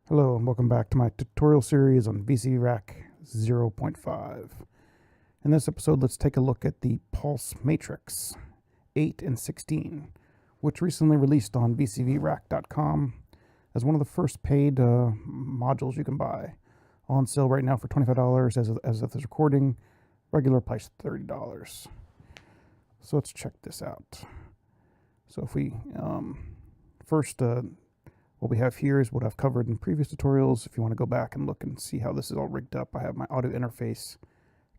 Hello and welcome back to my tutorial series on VCV Rack 0.5. In this episode, let's take a look at the Pulse Matrix 8 and 16, which recently released on VCVrack.com as one of the first paid modules you can buy. On sale right now for $25 as of this recording, regular price $30. So let's check this out. So if we first what we have here is what I've covered in previous tutorials. If you want to go back and look and see how this is all rigged up, I have my audio interface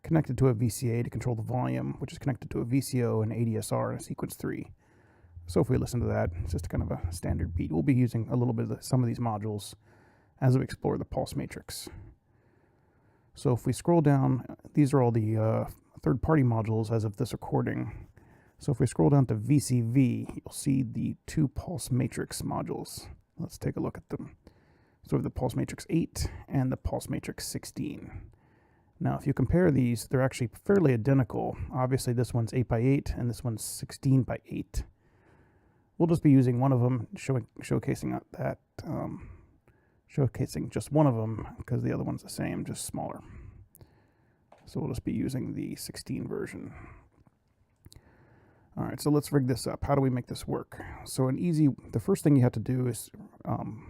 connected to a VCA to control the volume, which is connected to a VCO and ADSR and a sequence 3. So if we listen to that, it's just kind of a standard beat. We'll be using a little bit of some of these modules as we explore the Pulse Matrix. So if we scroll down, these are all the third-party modules as of this recording. So if we scroll down to VCV, you'll see the two Pulse Matrix modules. Let's take a look at them. So we have the Pulse Matrix 8 and the Pulse Matrix 16. Now, if you compare these, they're actually fairly identical. Obviously, this one's 8x8 and this one's 16x8. We'll just be using one of them, showcasing that, showcasing just one of them because the other one's the same, just smaller. So we'll just be using the 16 version. All right, so let's rig this up. How do we make this work? So the first thing you have to do is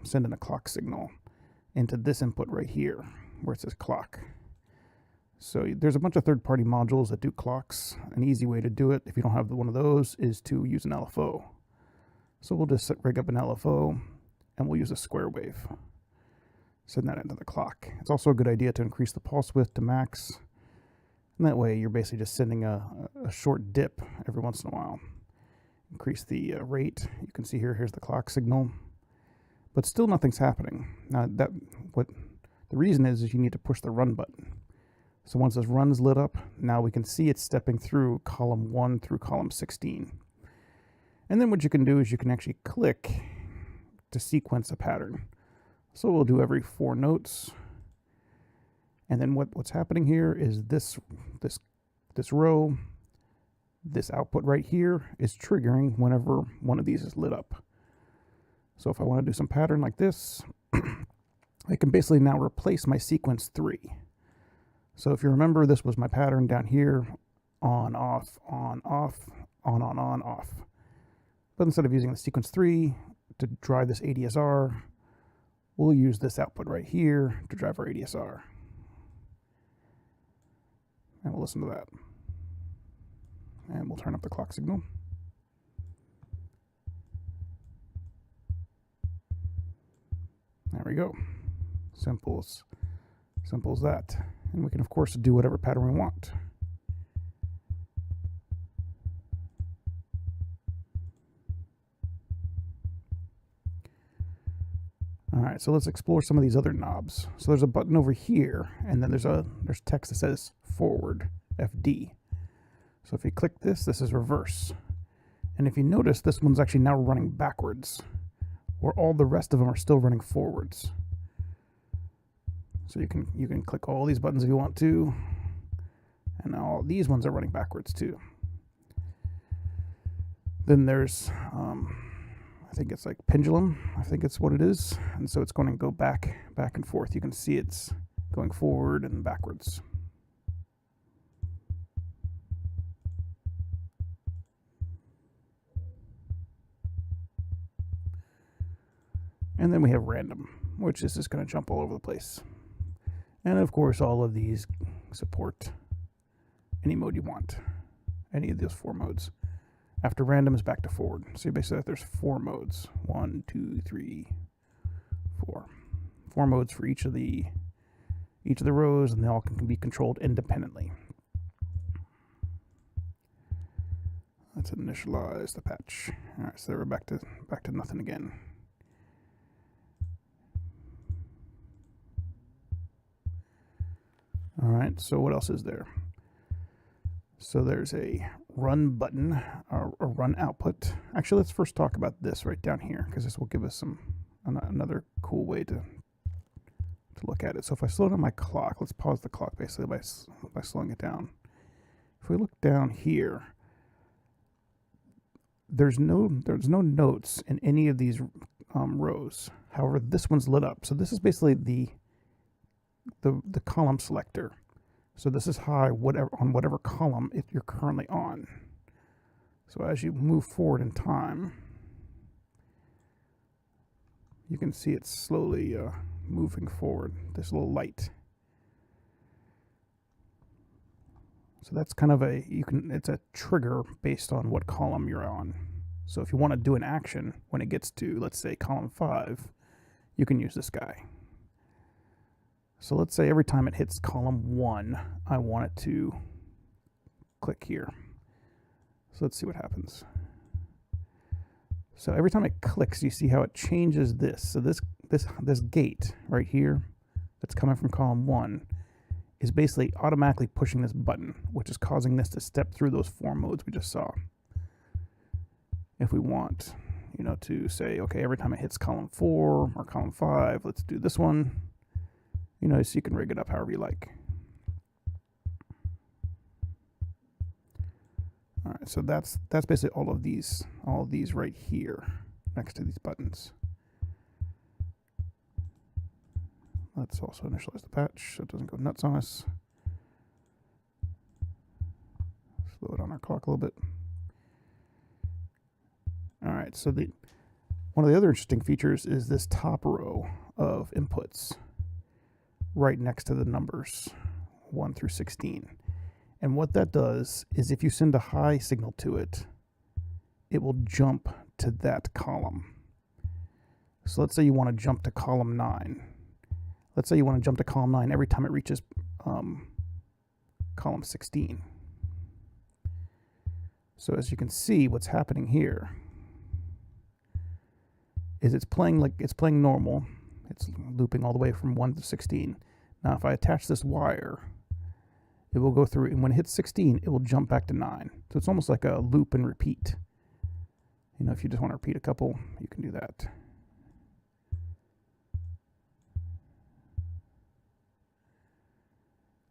send in a clock signal into this input right here, where it says clock. So there's a bunch of third-party modules that do clocks. An easy way to do it, if you don't have one of those, is to use an LFO. So we'll just rig up an LFO, and we'll use a square wave. Send that into the clock. It's also a good idea to increase the pulse width to max. And that way you're basically just sending a short dip every once in a while. Increase the rate. You can see here's the clock signal. But still nothing's happening. Now the reason is you need to push the run button. So once this run's lit up, now we can see it stepping through column 1 through column 16. And then what you can do is you can actually click to sequence a pattern. So we'll do every 4 notes. And then what's happening here is this row, this output right here is triggering whenever one of these is lit up. So if I want to do some pattern like this, I can basically now replace my sequence 3. So if you remember, this was my pattern down here, on, off, on, off, on, off. But instead of using the sequence 3 to drive this ADSR, we'll use this output right here to drive our ADSR. And we'll listen to that. And we'll turn up the clock signal. There we go. Simple as that. And we can, of course, do whatever pattern we want. All right, so let's explore some of these other knobs. So there's a button over here, and then there's text that says forward, FD. So if you click this, this is reverse. And if you notice, this one's actually now running backwards, where all the rest of them are still running forwards. So you can click all these buttons if you want to, and now all these ones are running backwards too. Then there's I think it's like pendulum. I think it's what it is. And so it's going to go back and forth. You can see it's going forward and backwards. And then we have random, which is just going to jump all over the place. And of course, all of these support any mode you want, any of those 4 modes. After random is back to forward. So you basically there's 4 modes. 1, 2, 3, 4. 4 modes for each of the rows, and they all can be controlled independently. Let's initialize the patch. All right, so we're back to nothing again. All right, so what else is there? So there's a run button, or a run output. Actually, let's first talk about this right down here, because this will give us another cool way to look at it. So if I slow down my clock, let's pause the clock basically by slowing it down. If we look down here, there's no notes in any of these rows. However, this one's lit up. So this is basically the column selector. So this is high on whatever column you're currently on. So as you move forward in time, you can see it's slowly moving forward, this little light. So that's kind of it's a trigger based on what column you're on. So if you want to do an action when it gets to, let's say, column 5, you can use this guy. So let's say every time it hits column 1, I want it to click here. So let's see what happens. So every time it clicks, you see how it changes this. So this gate right here that's coming from column 1 is basically automatically pushing this button, which is causing this to step through those 4 modes we just saw. If we want, to say, okay, every time it hits column 4 or column 5, let's do this one. So you can rig it up however you like. All right, so that's basically all of these right here next to these buttons. Let's also initialize the patch so it doesn't go nuts on us. Slow it on our clock a little bit. All right, so one of the other interesting features is this top row of inputs right next to the numbers 1 through 16. And what that does is if you send a high signal to it, it will jump to that column. So let's say you want to jump to column 9. Let's say you want to jump to column 9 every time it reaches column 16. So as you can see, what's happening here is it's playing normal. It's looping all the way from 1 to 16. Now if I attach this wire, it will go through, and when it hits 16, it will jump back to 9. So it's almost like a loop and repeat. If you just want to repeat a couple, you can do that.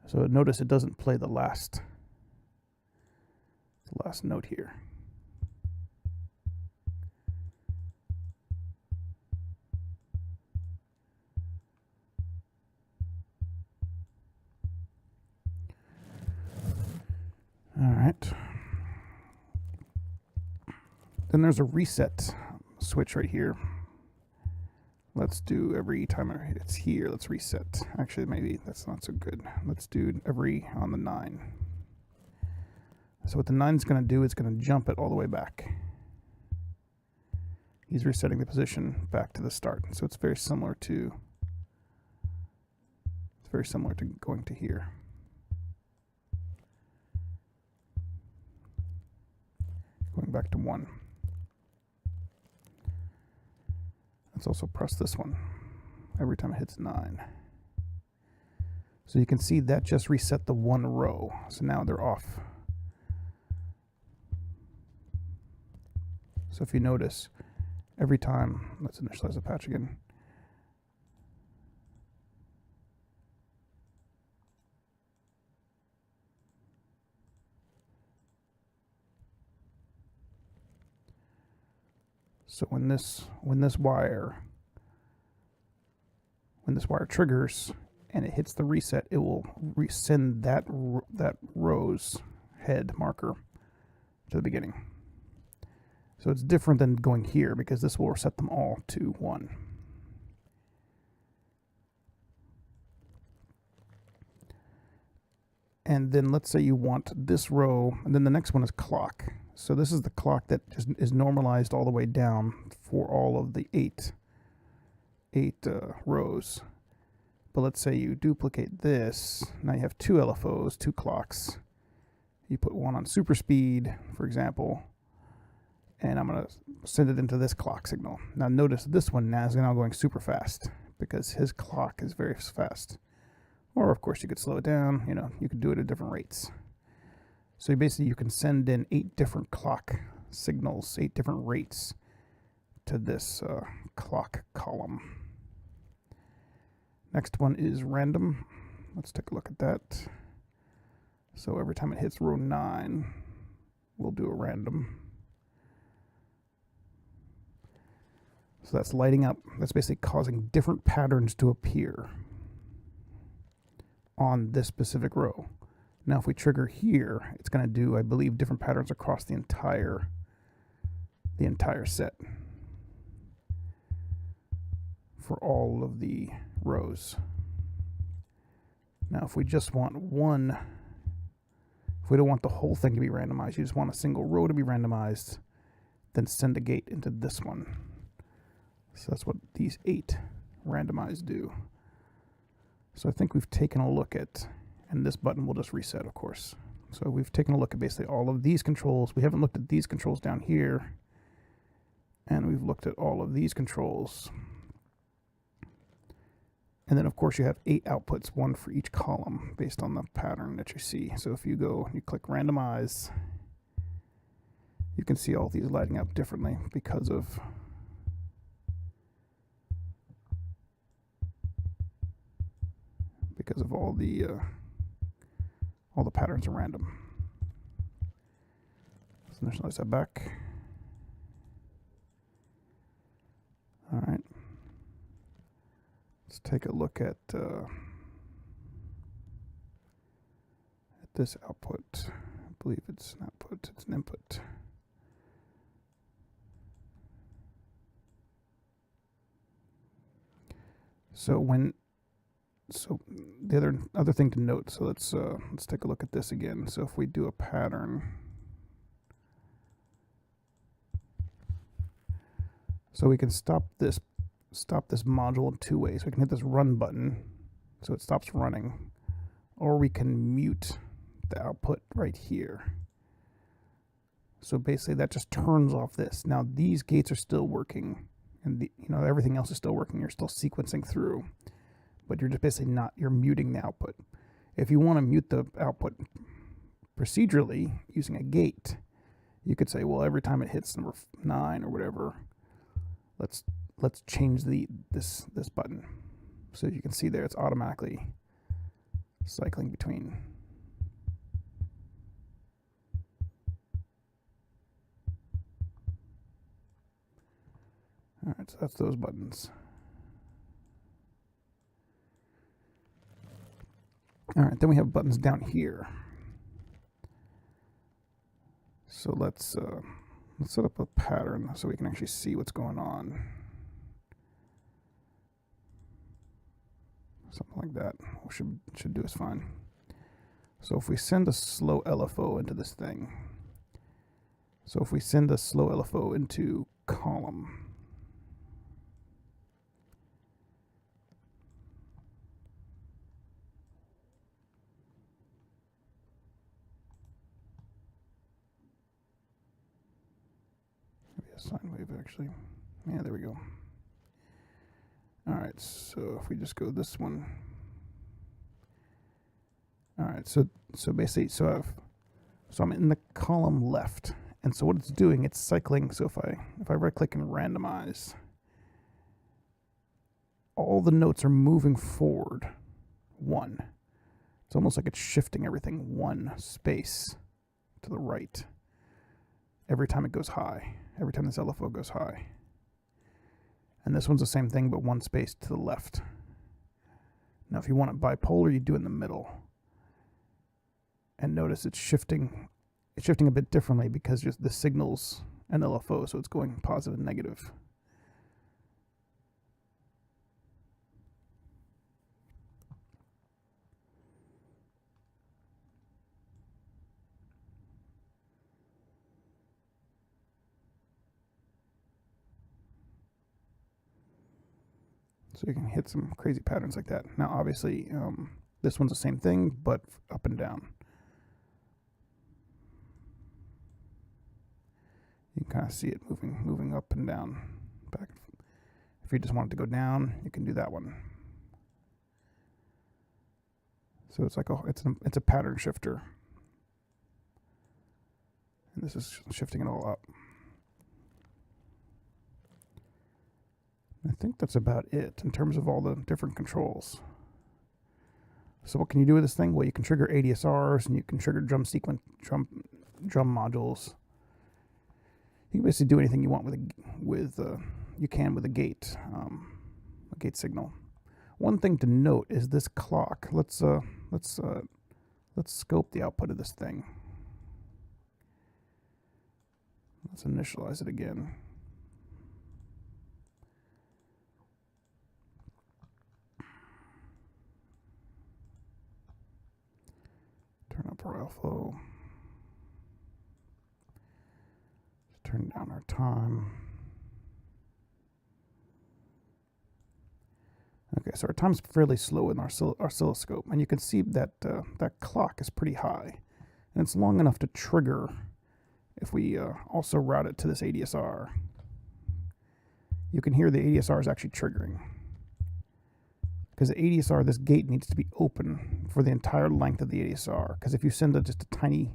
So notice it doesn't play the last note here. All right. Then there's a reset switch right here. Let's do every time it's here, let's reset. Actually, maybe that's not so good. Let's do every on the 9. So what the 9 is going to do is going to jump it all the way back. He's resetting the position back to the start. So it's very similar to going to here. Going back to 1. Let's also press this one every time it hits 9. So you can see that just reset the 1 row. So now they're off. So if you notice, every time, let's initialize the patch again. So when this wire triggers and it hits the reset, it will resend that row's head marker to the beginning. So it's different than going here because this will reset them all to 1. And then let's say you want this row, and then the next one is clock. So this is the clock that is normalized all the way down for all of the eight rows. But let's say you duplicate this. Now you have 2 LFOs, 2 clocks. You put one on super speed, for example, and I'm going to send it into this clock signal. Now notice this one now is now going super fast because his clock is very fast. Or of course you could slow it down, you could do it at different rates. So basically you can send in 8 different clock signals, 8 different rates to this clock column. Next one is random. Let's take a look at that. So every time it hits row 9, we'll do a random. So that's lighting up. That's basically causing different patterns to appear on this specific row. Now, if we trigger here, it's going to do, I believe, different patterns across the entire set for all of the rows. Now, if we just want one, if we don't want the whole thing to be randomized, you just want a single row to be randomized, then send a gate into this one. So that's what these 8 randomized do. So I think we've taken a look at, and this button will just reset, of course. So we've taken a look at basically all of these controls. We haven't looked at these controls down here. And we've looked at all of these controls. And then, of course, you have 8 outputs, 1 for each column, based on the pattern that you see. So if you go and you click randomize, you can see all these lighting up differently because of all the patterns are random. So initialize that back. All right. Let's take a look at this output. I believe it's an output. It's an input. So the other thing to note. So let's take a look at this again. So if we do a pattern, so we can stop this module in 2 ways. We can hit this run button, so it stops running, or we can mute the output right here. So basically, that just turns off this. Now these gates are still working, and everything else is still working. You're still sequencing through. But you're just basically you're muting the output. If you want to mute the output procedurally using a gate, you could say, well, every time it hits number 9 or whatever, let's change this button. So you can see there, it's automatically cycling between. All right, so that's those buttons. All right, then we have buttons down here. So let's set up a pattern so we can actually see what's going on. Something like that should do us fine. So if we send a slow LFO into this thing, so if we send a slow LFO into column, sine wave actually. Yeah, there we go. All right, so if we just go this one. All right, so basically, so I'm in the column left, and so what it's doing, it's cycling. So if I right click and randomize, all the notes are moving forward 1. It's almost like it's shifting everything 1 space to the right every time it goes high. Every time this LFO goes high. And this one's the same thing, but 1 space to the left. Now, if you want it bipolar, you do it in the middle. And notice it's shifting a bit differently because just the signal's an LFO, so it's going positive and negative. So you can hit some crazy patterns like that. Now, obviously, this one's the same thing, but up and down. You can kind of see it moving up and down. Back. If you just want it to go down, you can do that one. So it's like it's a pattern shifter, and this is shifting it all up. I think that's about it in terms of all the different controls. So what can you do with this thing? Well, you can trigger ADSRs, and you can trigger drum modules. You can basically do anything you want with you can with a gate signal. One thing to note is this clock. Let's scope the output of this thing. Let's initialize it again. Turn up our outflow. Turn down our time. Okay, so our time's fairly slow in our oscilloscope, and you can see that that clock is pretty high, and it's long enough to trigger if we also route it to this ADSR. You can hear the ADSR is actually triggering, because the ADSR, this gate needs to be open for the entire length of the ADSR, because if you send just a tiny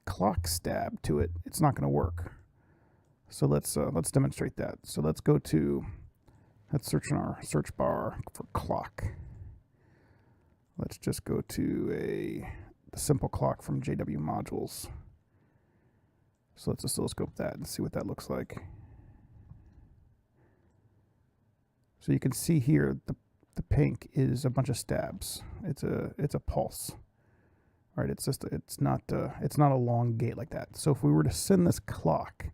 clock stab to it, it's not going to work. So let's demonstrate that. So let's search in our search bar for clock. Let's just go to the simple clock from JW Modules. So let's oscilloscope that and see what that looks like. So you can see here the pink is a bunch of stabs. It's a pulse. Right, it's not a long gate like that. So if we were to send this clock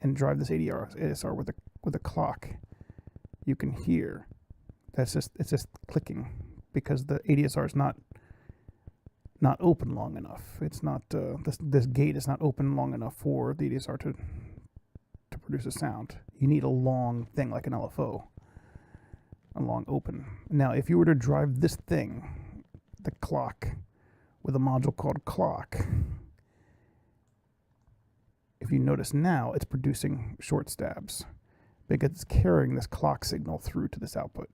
and drive this ADSR with a clock, you can hear it's just clicking, because the ADSR is not open long enough. It's not this gate is not open long enough for the ADSR to produce a sound. You need a long thing like an LFO, a long open. Now, if you were to drive this thing, the clock, with a module called clock, if you notice now, it's producing short stabs because it's carrying this clock signal through to this output.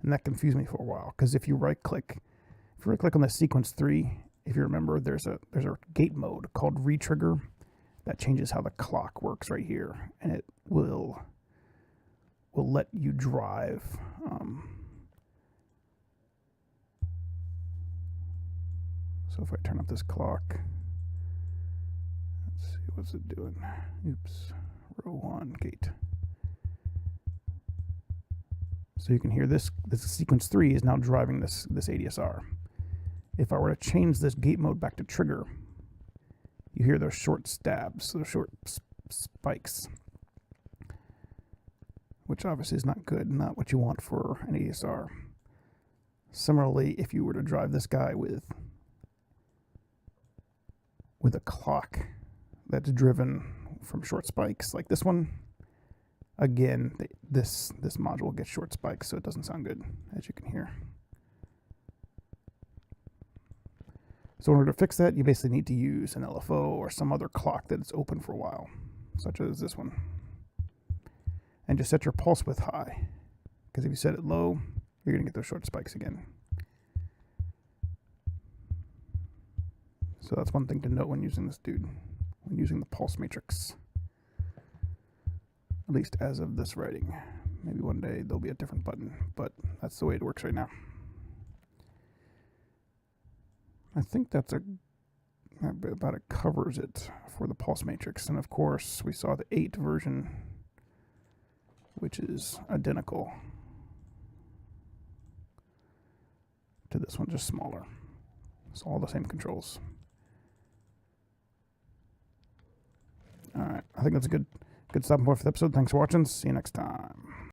And that confused me for a while, because if you right click on the sequence 3, if you remember, there's a gate mode called retrigger that changes how the clock works right here, and it will let you drive so if I turn up this clock, let's see, what's it doing? Oops, row 1 gate. So you can hear this sequence 3 is now driving this ADSR. If I were to change this gate mode back to trigger, you hear those short stabs, those short spikes, which obviously is not good, not what you want for an ADSR. Similarly, if you were to drive this guy with a clock that's driven from short spikes like this one, again, this module gets short spikes, so it doesn't sound good, as you can hear. So in order to fix that, you basically need to use an LFO or some other clock that's open for a while, such as this one. And just set your pulse width high, because if you set it low, you're going to get those short spikes again. So that's one thing to note when using this dude, when using the pulse matrix. At least as of this writing. Maybe one day there'll be a different button, but that's the way it works right now. I think that about it covers it for the pulse matrix. And of course, we saw the 8 version, which is identical to this one, just smaller. It's all the same controls. All right, I think that's a good stopping point for the episode. Thanks for watching. See you next time.